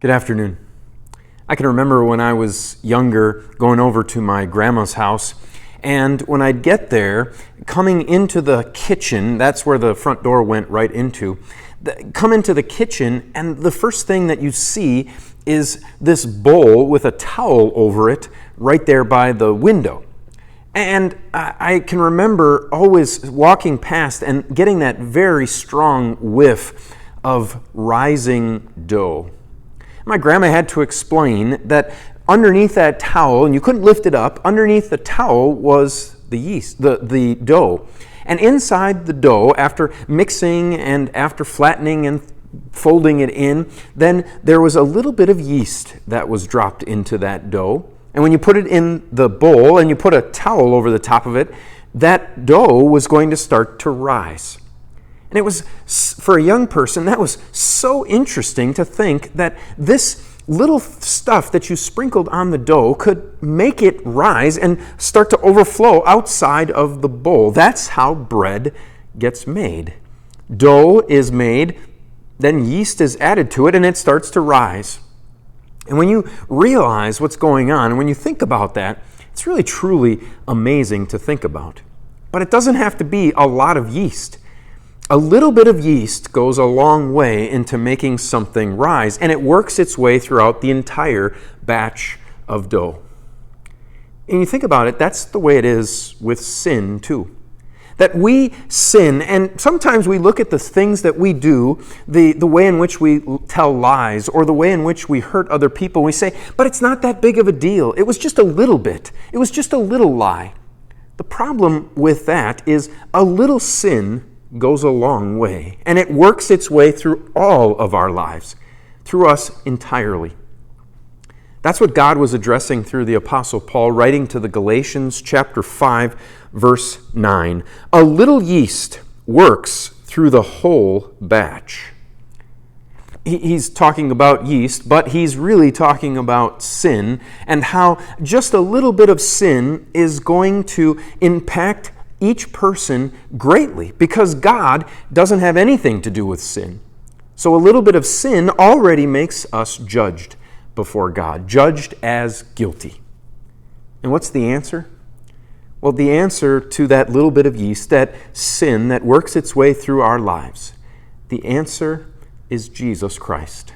Good afternoon. I can remember when I was younger going over to my grandma's house, and when I'd get there, coming into the kitchen, that's where the front door went right into, come into the kitchen, and the first thing that you see is this bowl with a towel over it right there by the window. And I can remember always walking past and getting that very strong whiff of rising dough. My grandma had to explain that underneath that towel, and you couldn't lift it up, underneath the towel was the yeast, the dough. And inside the dough, after mixing and after flattening and folding it in, then there was a little bit of yeast that was dropped into that dough. And when you put it in the bowl and you put a towel over the top of it, that dough was going to start to rise. And it was, for a young person, that was so interesting to think that this little stuff that you sprinkled on the dough could make it rise and start to overflow outside of the bowl. That's how bread gets made. Dough is made, then yeast is added to it, and it starts to rise. And when you realize what's going on, and when you think about that, it's really truly amazing to think about. But it doesn't have to be a lot of yeast. A little bit of yeast goes a long way into making something rise, and it works its way throughout the entire batch of dough. And you think about it, that's the way it is with sin too. That we sin, and sometimes we look at the things that we do, the way in which we tell lies, or the way in which we hurt other people, we say, but it's not that big of a deal. It was just a little bit. It was just a little lie. The problem with that is a little sin goes a long way, and it works its way through all of our lives, through us entirely. That's what God was addressing through the Apostle Paul, writing to the Galatians chapter 5, verse 9. A little yeast works through the whole batch. He's talking about yeast, but he's really talking about sin, and how just a little bit of sin is going to impact each person greatly, because God doesn't have anything to do with sin. So a little bit of sin already makes us judged before God, judged as guilty. And what's the answer? Well, the answer to that little bit of yeast, that sin that works its way through our lives, the answer is Jesus Christ.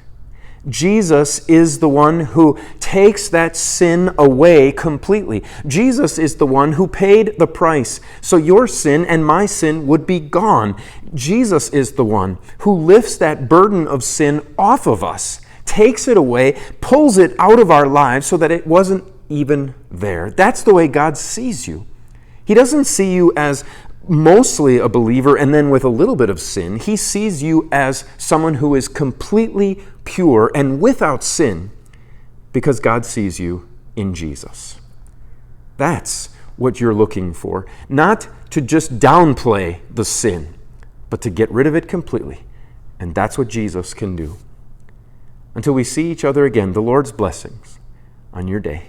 Jesus is the one who takes that sin away completely. Jesus is the one who paid the price so your sin and my sin would be gone. Jesus is the one who lifts that burden of sin off of us, takes it away, pulls it out of our lives so that it wasn't even there. That's the way God sees you. He doesn't see you as mostly a believer and then with a little bit of sin. He sees you as someone who is completely pure and without sin because God sees you in Jesus. That's what you're looking for. Not to just downplay the sin, but to get rid of it completely. And that's what Jesus can do. Until we see each other again, the Lord's blessings on your day.